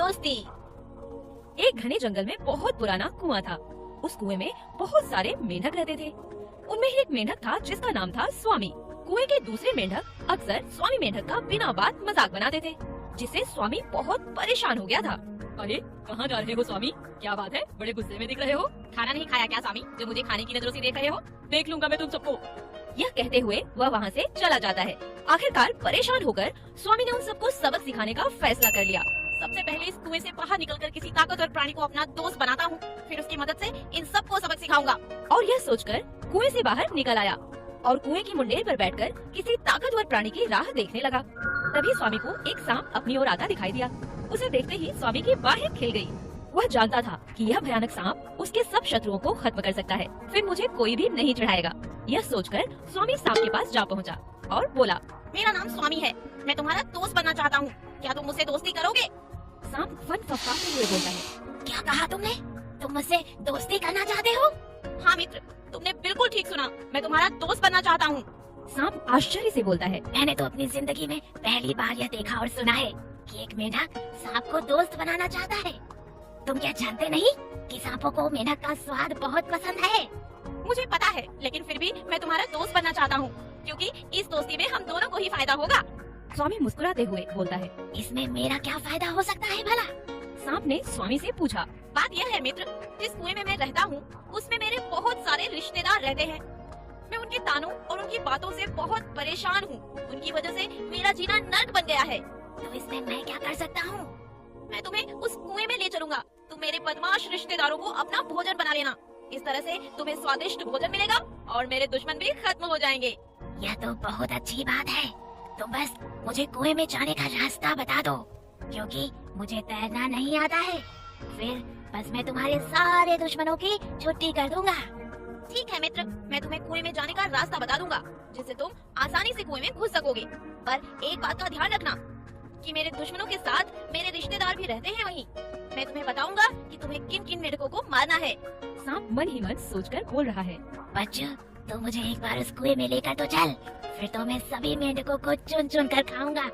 दोस्ती। एक घने जंगल में बहुत पुराना कुआं था। उस कुएं में बहुत सारे मेंढक रहते थे। उनमें एक मेंढक था जिसका नाम था स्वामी। कुएं के दूसरे मेंढक अक्सर स्वामी मेंढक का बिना बात मजाक बनाते थे, जिससे स्वामी बहुत परेशान हो गया था। अरे कहाँ जा रहे हो स्वामी? क्या बात है, बड़े गुस्से में दिख रहे हो? खाना नहीं खाया क्या स्वामी, जो मुझे खाने की नजरों से देख रहे हो? देख लूंगा मैं तुम सबको। यह कहते हुए वह वहाँ से चला जाता है। आखिरकार परेशान होकर स्वामी ने उन सबको सबक सिखाने का फैसला कर लिया। सबसे पहले इस कुएं से बाहर निकलकर किसी ताकतवर प्राणी को अपना दोस्त बनाता हूँ, फिर उसकी मदद से इन सबको सबक सिखाऊंगा। और यह सोचकर कुएं से बाहर निकल आया और कुएं की मुंडेर पर बैठकर किसी ताकतवर प्राणी की राह देखने लगा। तभी स्वामी को एक सांप अपनी ओर आता दिखाई दिया। उसे देखते ही स्वामी की बाहें खिल गई। वह जानता था कि यह भयानक सांप उसके सब शत्रुओं को खत्म कर सकता है, फिर मुझे कोई भी नहीं चढ़ाएगा। यह सोचकर स्वामी सांप के पास जा पहुंचा और बोला, मेरा नाम स्वामी है, मैं तुम्हारा दोस्त बनना चाहता हूँ, क्या तुम मुझसे दोस्ती करोगे? सांप फन फफाते हुए बोलता है, क्या कहा तुमने? तुम मुझसे दोस्ती करना चाहते हो? हाँ मित्र, तुमने बिल्कुल ठीक सुना, मैं तुम्हारा दोस्त बनना चाहता हूँ। सांप आश्चर्य से बोलता है, मैंने तो अपनी जिंदगी में पहली बार यह देखा और सुना है कि एक मेंढक सांप को दोस्त बनाना चाहता है। तुम क्या जानते नहीं कि सांपों को मेंढक का स्वाद बहुत पसंद है? मुझे पता है, लेकिन फिर भी मैं तुम्हारा दोस्त बनना चाहता हूँ, क्योंकि इस दोस्ती में हम दोनों को ही फायदा होगा। स्वामी मुस्कुराते हुए बोलता है, इसमें मेरा क्या फायदा हो सकता है भला? सांप ने स्वामी से पूछा, बात यह है मित्र, जिस कुएं में मैं रहता हूँ उसमें मेरे बहुत सारे रिश्तेदार रहते हैं। मैं उनके तानों और उनकी बातों से बहुत परेशान हूँ। उनकी वजह से मेरा जीना नर्क बन गया है। तो इसमें मैं क्या कर सकता हूँ? मैं तुम्हें उस कुएं में ले चलूंगा। तुम मेरे बदमाश रिश्तेदारों को अपना भोजन बना लेना। इस तरह से तुम्हें स्वादिष्ट भोजन मिलेगा और मेरे दुश्मन भी खत्म हो जाएंगे। यह तो बहुत अच्छी बात है। तुम बस मुझे कुएं में जाने का रास्ता बता दो, क्योंकि मुझे तैरना नहीं आता है। फिर बस मैं तुम्हारे सारे दुश्मनों की छुट्टी कर दूंगा। ठीक है मित्र, मैं तुम्हें कुएं में जाने का रास्ता बता दूंगा, जिससे तुम आसानी से कुएं में घुस सकोगे। पर एक बात का ध्यान रखना कि मेरे दुश्मनों के साथ मेरे रिश्तेदार भी रहते हैं वहीं। मैं तुम्हें बताऊंगा कि तुम्हें किन किन मेंढकों को मारना है। सांप मन ही मन सोचकर बोल रहा है, बच्चों, तो मुझे एक बार उस कुएं में लेकर तो चल, फिर तो मैं सभी मेंढकों को चुन चुन कर खाऊंगा।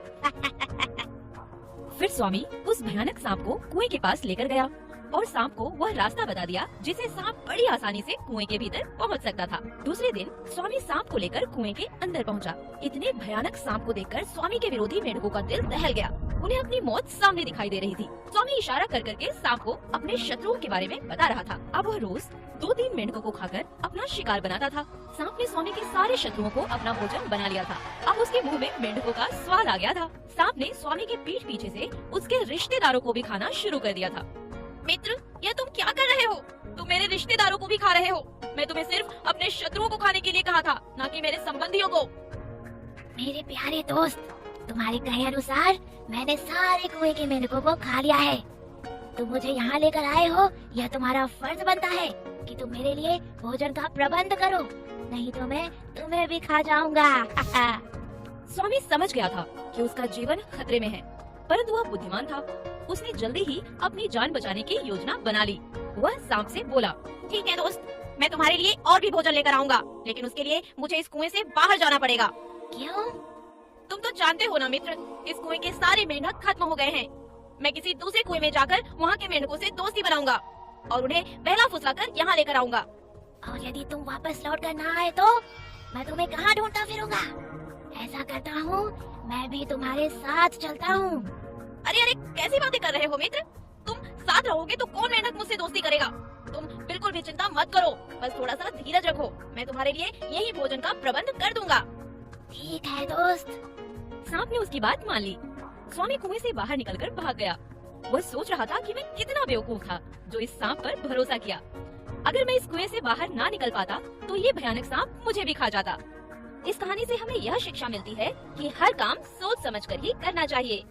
फिर स्वामी उस भयानक सांप को कुएं के पास लेकर गया और सांप को वह रास्ता बता दिया जिससे सांप बड़ी आसानी से कुएं के भीतर पहुंच सकता था। दूसरे दिन स्वामी सांप को लेकर कुएं के अंदर पहुंचा। इतने भयानक सांप को देखकर स्वामी के विरोधी मेंढकों का दिल दहल गया। उन्हें अपनी मौत सामने दिखाई दे रही थी। स्वामी इशारा कर करके सांप को अपने शत्रुओं के बारे में बता रहा था। अब वह रोज 2-3 मेंढकों को खाकर अपना शिकार बनाता था। सांप ने स्वामी के सारे शत्रुओं को अपना भोजन बना लिया था। अब उसके मुंह में मेंढकों का स्वाद आ गया था। सांप ने स्वामी के पीठ पीछे से उसके रिश्तेदारों को भी खाना शुरू कर दिया था। मित्र, यह तुम क्या कर रहे हो? तुम मेरे रिश्तेदारों को भी खा रहे हो। मैं तुम्हें सिर्फ अपने शत्रुओं को खाने के लिए कहा था, न कि मेरे संबंधियों को। मेरे प्यारे दोस्त, तुम्हारे कहे अनुसार मैंने सारे कुएं के मेंढकों को खा लिया है। तुम मुझे यहाँ लेकर आए हो, यह तुम्हारा फर्ज बनता है कि तुम मेरे लिए भोजन का प्रबंध करो, नहीं तो मैं तुम्हें भी खा जाऊंगा। स्वामी समझ गया था कि उसका जीवन खतरे में है, परंतु वह बुद्धिमान था। उसने जल्दी ही अपनी जान बचाने की योजना बना ली। वह सांप से बोला, ठीक है दोस्त, मैं तुम्हारे लिए और भी भोजन लेकर आऊंगा, लेकिन उसके लिए मुझे इस कुएं से बाहर जाना पड़ेगा। क्यों? तुम तो जानते हो ना मित्र, इस कुएं के सारे मेंढक खत्म हो गए हैं। मैं किसी दूसरे कुएं में जाकर वहाँ के मेंढकों से दोस्ती बनाऊंगा और उन्हें बहला फुसलाकर यहाँ लेकर आऊंगा। और यदि तुम वापस लौट कर ना आए तो मैं तुम्हें कहाँ ढूंढता फिरूंगा? ऐसा करता हूँ, मैं भी तुम्हारे साथ चलता हूँ। अरे अरे, कैसी बातें कर रहे हो मित्र? तुम साथ रहोगे तो कौन मेंढक मुझसे दोस्ती करेगा? तुम बिल्कुल भी चिंता मत करो, बस थोड़ा सा धीरज रखो। मैं तुम्हारे लिए यही भोजन का प्रबंध कर दूंगा। ठीक है दोस्त। सांप ने उसकी बात मान ली। स्वामी कुएं से बाहर निकलकर भाग गया। वह सोच रहा था कि मैं कितना बेवकूफ था जो इस सांप पर भरोसा किया। अगर मैं इस कुएं से बाहर ना निकल पाता तो ये भयानक सांप मुझे भी खा जाता। इस कहानी से हमें यह शिक्षा मिलती है कि हर काम सोच समझकर ही करना चाहिए।